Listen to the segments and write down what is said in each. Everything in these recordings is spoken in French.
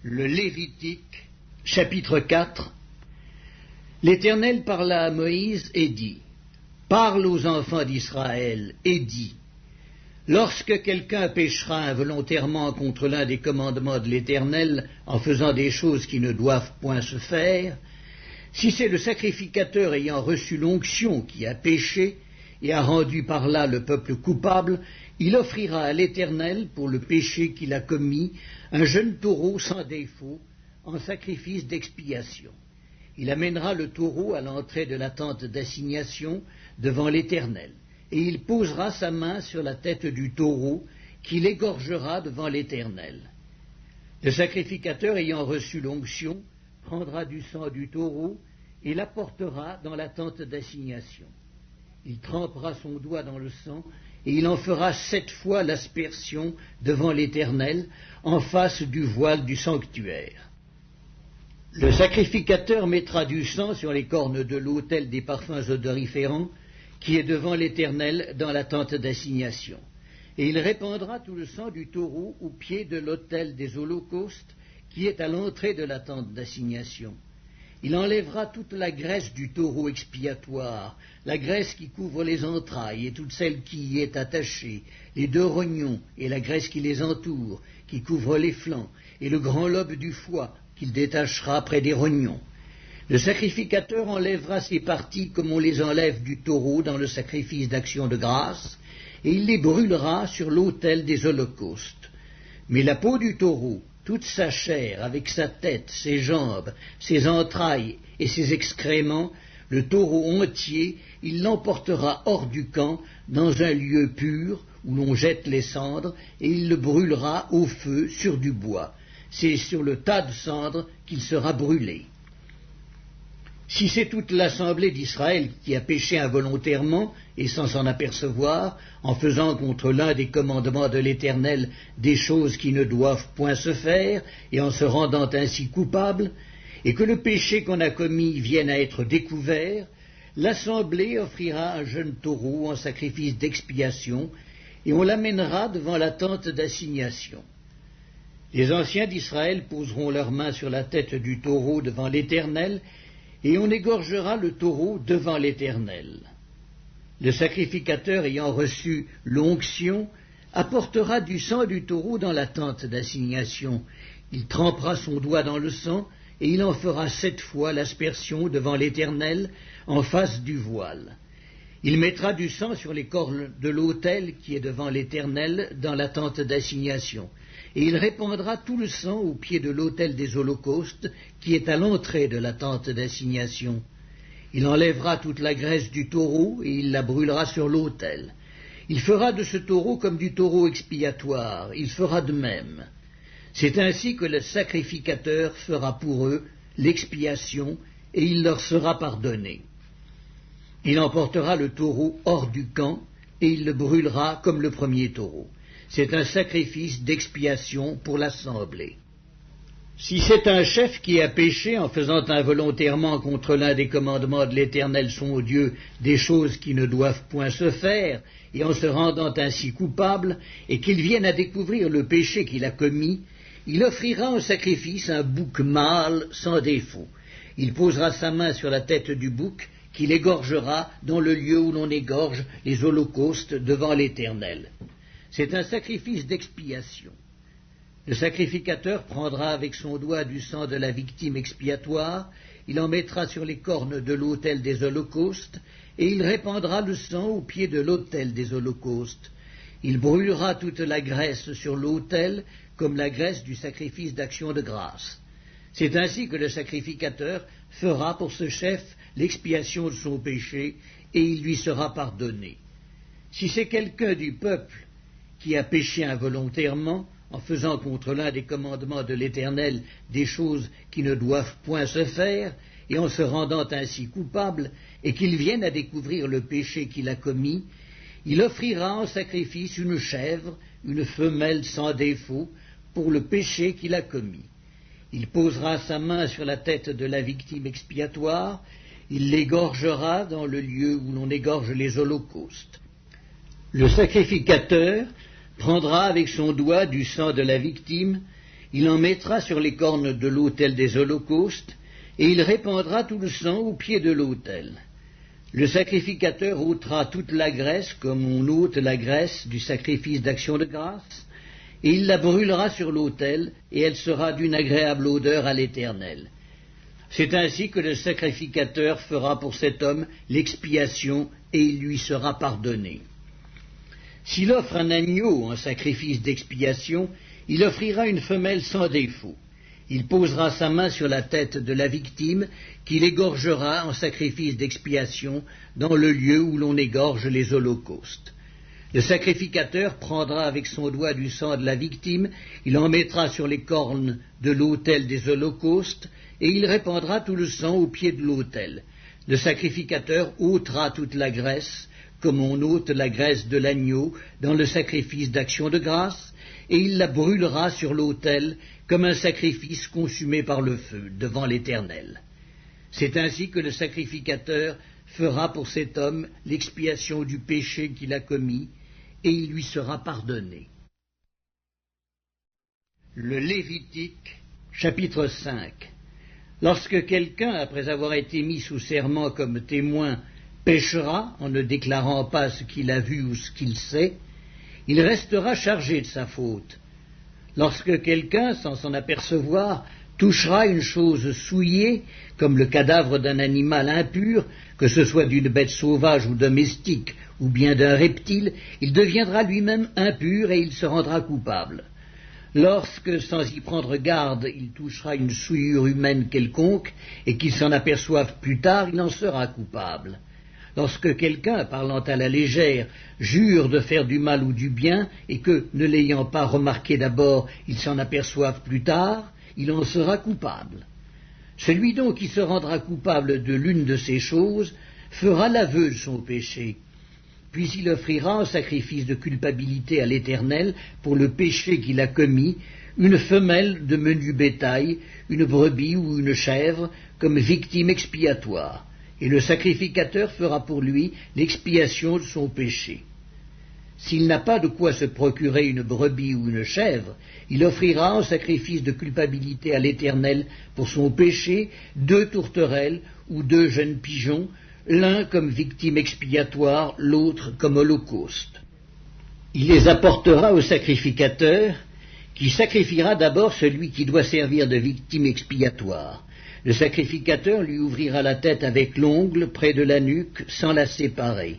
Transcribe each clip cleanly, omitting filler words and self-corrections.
Le Lévitique, chapitre 4. L'Éternel parla à Moïse et dit, « Parle aux enfants d'Israël et dis, lorsque quelqu'un péchera involontairement contre l'un des commandements de l'Éternel en faisant des choses qui ne doivent point se faire, si c'est le sacrificateur ayant reçu l'onction qui a péché et a rendu par là le peuple coupable, il offrira à l'Éternel pour le péché qu'il a commis un jeune taureau sans défaut en sacrifice d'expiation. Il amènera le taureau à l'entrée de la tente d'assignation devant l'Éternel, et il posera sa main sur la tête du taureau, qu'il égorgera devant l'Éternel. Le sacrificateur ayant reçu l'onction prendra du sang du taureau et l'apportera dans la tente d'assignation. Il trempera son doigt dans le sang, et il en fera 7 fois l'aspersion devant l'Éternel, en face du voile du sanctuaire. Le sacrificateur mettra du sang sur les cornes de l'autel des parfums odoriférants, qui est devant l'Éternel dans la tente d'assignation. Et il répandra tout le sang du taureau au pied de l'autel des holocaustes, qui est à l'entrée de la tente d'assignation. Il enlèvera toute la graisse du taureau expiatoire, la graisse qui couvre les entrailles et toute celle qui y est attachée, les 2 rognons et la graisse qui les entoure, qui couvre les flancs, et le grand lobe du foie qu'il détachera près des rognons. Le sacrificateur enlèvera ces parties comme on les enlève du taureau dans le sacrifice d'action de grâce, et il les brûlera sur l'autel des holocaustes. Mais la peau du taureau, toute sa chair, avec sa tête, ses jambes, ses entrailles et ses excréments, le taureau entier, il l'emportera hors du camp, dans un lieu pur, où l'on jette les cendres, et il le brûlera au feu sur du bois. C'est sur le tas de cendres qu'il sera brûlé. Si c'est toute l'assemblée d'Israël qui a péché involontairement et sans s'en apercevoir, en faisant contre l'un des commandements de l'Éternel des choses qui ne doivent point se faire, et en se rendant ainsi coupable, et que le péché qu'on a commis vienne à être découvert, l'assemblée offrira un jeune taureau en sacrifice d'expiation, et on l'amènera devant la tente d'assignation. Les anciens d'Israël poseront leurs mains sur la tête du taureau devant l'Éternel, et on égorgera le taureau devant l'Éternel. Le sacrificateur ayant reçu l'onction apportera du sang du taureau dans la tente d'assignation. Il trempera son doigt dans le sang, et il en fera 7 fois l'aspersion devant l'Éternel en face du voile. Il mettra du sang sur les cornes de l'autel qui est devant l'Éternel dans la tente d'assignation. Et il répandra tout le sang au pied de l'autel des holocaustes, qui est à l'entrée de la tente d'assignation. Il enlèvera toute la graisse du taureau, et il la brûlera sur l'autel. Il fera de ce taureau comme du taureau expiatoire, il fera de même. C'est ainsi que le sacrificateur fera pour eux l'expiation, et il leur sera pardonné. Il emportera le taureau hors du camp, et il le brûlera comme le premier taureau. C'est un sacrifice d'expiation pour l'assemblée. Si c'est un chef qui a péché en faisant involontairement contre l'un des commandements de l'Éternel son Dieu des choses qui ne doivent point se faire, et en se rendant ainsi coupable, et qu'il vienne à découvrir le péché qu'il a commis, il offrira en sacrifice un bouc mâle sans défaut. Il posera sa main sur la tête du bouc, qu'il égorgera dans le lieu où l'on égorge les holocaustes devant l'Éternel. C'est un sacrifice d'expiation. Le sacrificateur prendra avec son doigt du sang de la victime expiatoire, il en mettra sur les cornes de l'autel des holocaustes, et il répandra le sang au pied de l'autel des holocaustes. Il brûlera toute la graisse sur l'autel, comme la graisse du sacrifice d'action de grâce. C'est ainsi que le sacrificateur fera pour ce chef l'expiation de son péché, et il lui sera pardonné. Si c'est quelqu'un du peuple qui a péché involontairement, en faisant contre l'un des commandements de l'Éternel des choses qui ne doivent point se faire, et en se rendant ainsi coupable, et qu'il vienne à découvrir le péché qu'il a commis, il offrira en sacrifice une chèvre, une femelle sans défaut, pour le péché qu'il a commis. Il posera sa main sur la tête de la victime expiatoire, il l'égorgera dans le lieu où l'on égorge les holocaustes. Le sacrificateur prendra avec son doigt du sang de la victime, il en mettra sur les cornes de l'autel des holocaustes, et il répandra tout le sang au pied de l'autel. Le sacrificateur ôtera toute la graisse, comme on ôte la graisse du sacrifice d'action de grâce, et il la brûlera sur l'autel, et elle sera d'une agréable odeur à l'Éternel. C'est ainsi que le sacrificateur fera pour cet homme l'expiation, et il lui sera pardonné. S'il offre un agneau en sacrifice d'expiation, il offrira une femelle sans défaut. Il posera sa main sur la tête de la victime, qu'il égorgera en sacrifice d'expiation dans le lieu où l'on égorge les holocaustes. Le sacrificateur prendra avec son doigt du sang de la victime, il en mettra sur les cornes de l'autel des holocaustes, et il répandra tout le sang au pied de l'autel. Le sacrificateur ôtera toute la graisse, comme on ôte la graisse de l'agneau dans le sacrifice d'action de grâce, et il la brûlera sur l'autel comme un sacrifice consumé par le feu devant l'Éternel. C'est ainsi que le sacrificateur fera pour cet homme l'expiation du péché qu'il a commis, et il lui sera pardonné. Le Lévitique, chapitre 5. Lorsque quelqu'un, après avoir été mis sous serment comme témoin, péchera en ne déclarant pas ce qu'il a vu ou ce qu'il sait, il restera chargé de sa faute. Lorsque quelqu'un, sans s'en apercevoir, touchera une chose souillée, comme le cadavre d'un animal impur, que ce soit d'une bête sauvage ou domestique, ou bien d'un reptile, il deviendra lui-même impur et il se rendra coupable. Lorsque, sans y prendre garde, il touchera une souillure humaine quelconque, et qu'il s'en aperçoive plus tard, il en sera coupable. Lorsque quelqu'un, parlant à la légère, jure de faire du mal ou du bien, et que, ne l'ayant pas remarqué d'abord, il s'en aperçoive plus tard, il en sera coupable. Celui donc qui se rendra coupable de l'une de ces choses fera l'aveu de son péché, puis il offrira en sacrifice de culpabilité à l'Éternel pour le péché qu'il a commis, une femelle de menu bétail, une brebis ou une chèvre, comme victime expiatoire, et le sacrificateur fera pour lui l'expiation de son péché. S'il n'a pas de quoi se procurer une brebis ou une chèvre, il offrira en sacrifice de culpabilité à l'Éternel pour son péché 2 tourterelles ou 2 jeunes pigeons, l'un comme victime expiatoire, l'autre comme holocauste. Il les apportera au sacrificateur, qui sacrifiera d'abord celui qui doit servir de victime expiatoire. Le sacrificateur lui ouvrira la tête avec l'ongle près de la nuque, sans la séparer.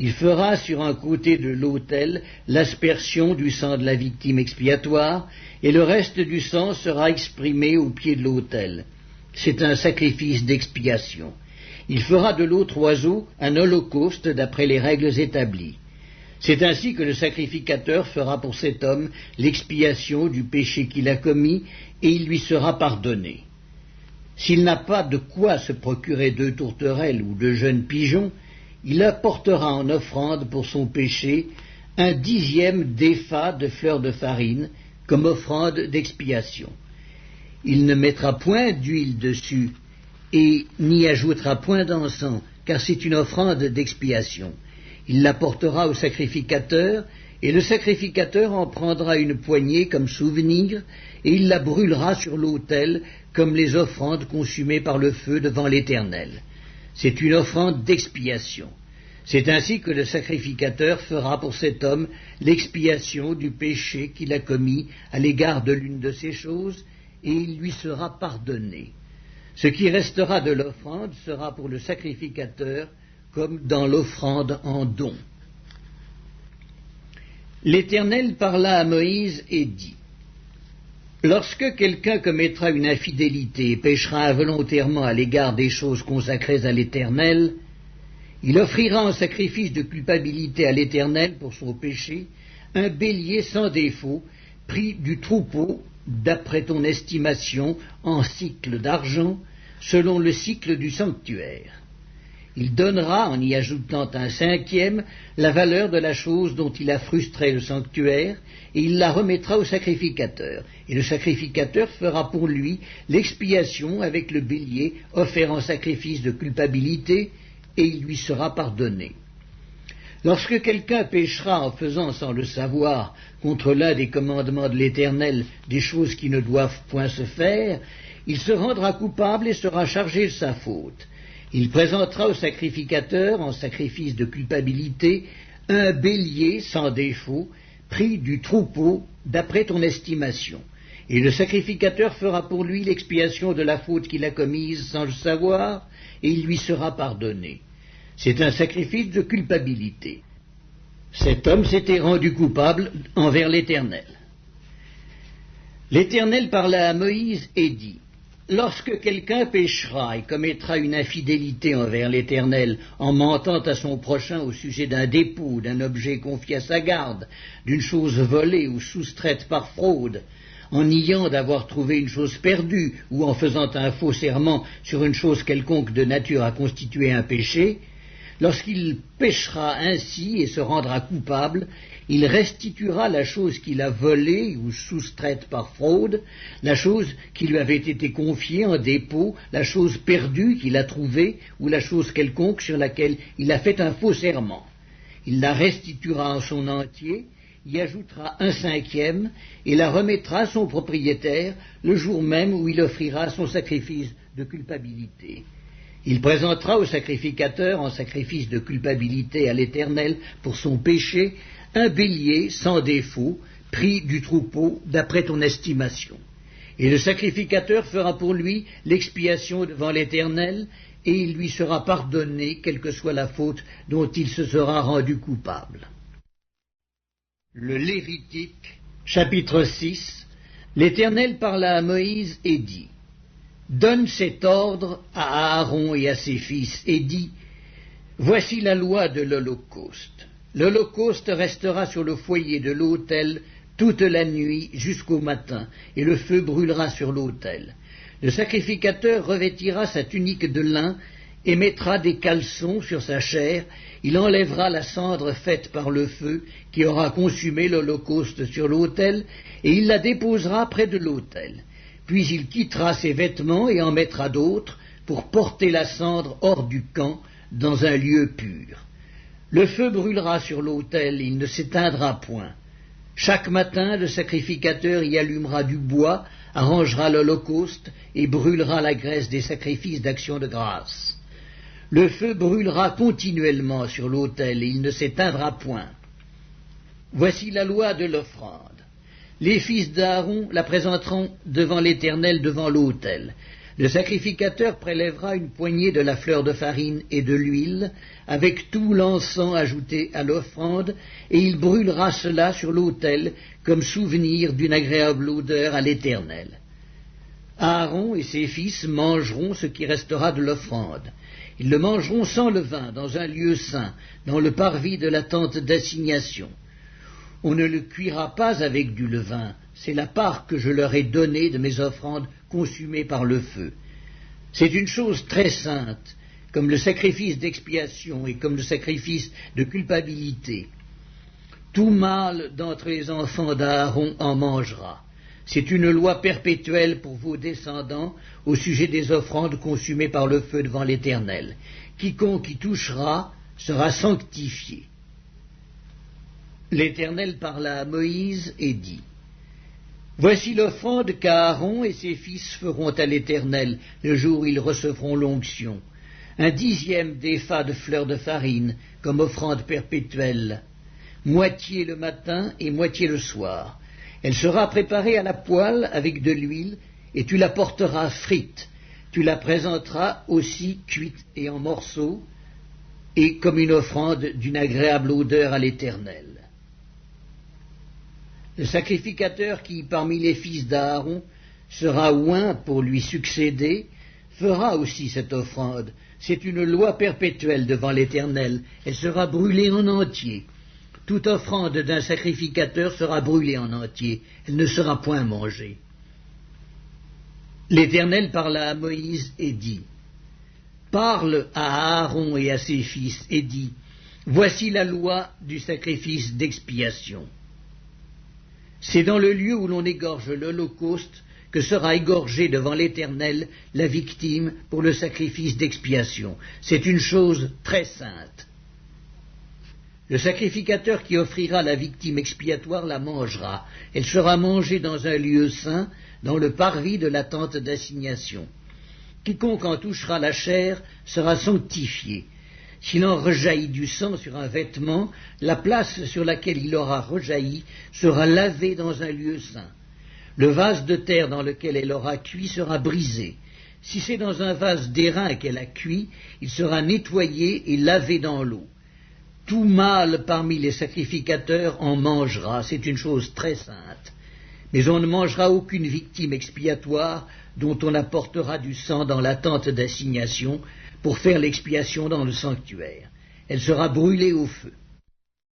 Il fera sur un côté de l'autel l'aspersion du sang de la victime expiatoire, et le reste du sang sera exprimé au pied de l'autel. C'est un sacrifice d'expiation. Il fera de l'autre oiseau un holocauste d'après les règles établies. C'est ainsi que le sacrificateur fera pour cet homme l'expiation du péché qu'il a commis, et il lui sera pardonné. S'il n'a pas de quoi se procurer 2 tourterelles ou 2 jeunes pigeons, il apportera en offrande pour son péché un 10e d'épha de fleurs de farine, comme offrande d'expiation. Il ne mettra point d'huile dessus, et n'y ajoutera point d'encens, car c'est une offrande d'expiation. Il l'apportera au sacrificateur, et le sacrificateur en prendra une poignée comme souvenir, et il la brûlera sur l'autel, comme les offrandes consumées par le feu devant l'Éternel. C'est une offrande d'expiation. C'est ainsi que le sacrificateur fera pour cet homme l'expiation du péché qu'il a commis à l'égard de l'une de ces choses, et il lui sera pardonné. Ce qui restera de l'offrande sera pour le sacrificateur comme dans l'offrande en don. L'Éternel parla à Moïse et dit : Lorsque quelqu'un commettra une infidélité et péchera involontairement à l'égard des choses consacrées à l'Éternel, il offrira en sacrifice de culpabilité à l'Éternel pour son péché un bélier sans défaut, pris du troupeau, d'après ton estimation, en cycles d'argent, selon le cycle du sanctuaire. Il donnera, en y ajoutant un 5e, la valeur de la chose dont il a frustré le sanctuaire, et il la remettra au sacrificateur. Et le sacrificateur fera pour lui l'expiation avec le bélier offert en sacrifice de culpabilité, et il lui sera pardonné. Lorsque quelqu'un péchera en faisant sans le savoir contre l'un des commandements de l'Éternel des choses qui ne doivent point se faire, il se rendra coupable et sera chargé de sa faute. Il présentera au sacrificateur, en sacrifice de culpabilité, un bélier sans défaut, pris du troupeau d'après ton estimation. Et le sacrificateur fera pour lui l'expiation de la faute qu'il a commise sans le savoir, et il lui sera pardonné. C'est un sacrifice de culpabilité. Cet homme s'était rendu coupable envers l'Éternel. L'Éternel parla à Moïse et dit, « Lorsque quelqu'un péchera et commettra une infidélité envers l'Éternel en mentant à son prochain au sujet d'un dépôt, d'un objet confié à sa garde, d'une chose volée ou soustraite par fraude, en niant d'avoir trouvé une chose perdue ou en faisant un faux serment sur une chose quelconque de nature à constituer un péché, lorsqu'il péchera ainsi et se rendra coupable, il restituera la chose qu'il a volée ou soustraite par fraude, la chose qui lui avait été confiée en dépôt, la chose perdue qu'il a trouvée ou la chose quelconque sur laquelle il a fait un faux serment. Il la restituera en son entier, y ajoutera 1/5 et la remettra à son propriétaire le jour même où il offrira son sacrifice de culpabilité. Il présentera au sacrificateur en sacrifice de culpabilité à l'Éternel pour son péché un bélier sans défaut, pris du troupeau d'après ton estimation. Et le sacrificateur fera pour lui l'expiation devant l'Éternel, et il lui sera pardonné, quelle que soit la faute dont il se sera rendu coupable. Le Lévitique, chapitre 6. L'Éternel parla à Moïse et dit, « Donne cet ordre à Aaron et à ses fils, et dis, voici la loi de l'Holocauste. L'Holocauste restera sur le foyer de l'autel toute la nuit jusqu'au matin, et le feu brûlera sur l'autel. Le sacrificateur revêtira sa tunique de lin et mettra des caleçons sur sa chair. Il enlèvera la cendre faite par le feu qui aura consumé l'Holocauste sur l'autel, et il la déposera près de l'autel. Puis il quittera ses vêtements et en mettra d'autres pour porter la cendre hors du camp dans un lieu pur. Le feu brûlera sur l'autel, il ne s'éteindra point. Chaque matin, le sacrificateur y allumera du bois, arrangera l'Holocauste et brûlera la graisse des sacrifices d'action de grâce. Le feu brûlera continuellement sur l'autel et il ne s'éteindra point. Voici la loi de l'offrande. Les fils d'Aaron la présenteront devant l'Éternel devant l'autel. Le sacrificateur prélèvera une poignée de la fleur de farine et de l'huile, avec tout l'encens ajouté à l'offrande, et il brûlera cela sur l'autel comme souvenir d'une agréable odeur à l'Éternel. Aaron et ses fils mangeront ce qui restera de l'offrande. Ils le mangeront sans levain, dans un lieu saint, dans le parvis de la tente d'assignation. On ne le cuira pas avec du levain, c'est la part que je leur ai donnée de mes offrandes consumées par le feu. C'est une chose très sainte, comme le sacrifice d'expiation et comme le sacrifice de culpabilité. Tout mâle d'entre les enfants d'Aaron en mangera. C'est une loi perpétuelle pour vos descendants au sujet des offrandes consumées par le feu devant l'Éternel. Quiconque y touchera sera sanctifié. L'Éternel parla à Moïse et dit, « Voici l'offrande qu'Aaron et ses fils feront à l'Éternel le jour où ils recevront l'onction. 1/10 d'épha de fleur de farine comme offrande perpétuelle, moitié le matin et moitié le soir. Elle sera préparée à la poêle avec de l'huile et tu la porteras frite. Tu la présenteras aussi cuite et en morceaux et comme une offrande d'une agréable odeur à l'Éternel. Le sacrificateur qui, parmi les fils d'Aaron, sera oint pour lui succéder, fera aussi cette offrande. C'est une loi perpétuelle devant l'Éternel. Elle sera brûlée en entier. Toute offrande d'un sacrificateur sera brûlée en entier. Elle ne sera point mangée. L'Éternel parla à Moïse et dit, « Parle à Aaron et à ses fils et dis, voici la loi du sacrifice d'expiation. C'est dans le lieu où l'on égorge l'Holocauste que sera égorgée devant l'Éternel la victime pour le sacrifice d'expiation. C'est une chose très sainte. Le sacrificateur qui offrira la victime expiatoire la mangera. Elle sera mangée dans un lieu saint, dans le parvis de la tente d'assignation. Quiconque en touchera la chair sera sanctifié. S'il en rejaillit du sang sur un vêtement, la place sur laquelle il aura rejailli sera lavée dans un lieu saint. Le vase de terre dans lequel elle aura cuit sera brisé. Si c'est dans un vase d'airain qu'elle a cuit, il sera nettoyé et lavé dans l'eau. Tout mâle parmi les sacrificateurs en mangera, c'est une chose très sainte. Mais on ne mangera aucune victime expiatoire dont on apportera du sang dans la tente d'assignation pour faire l'expiation dans le sanctuaire. Elle sera brûlée au feu.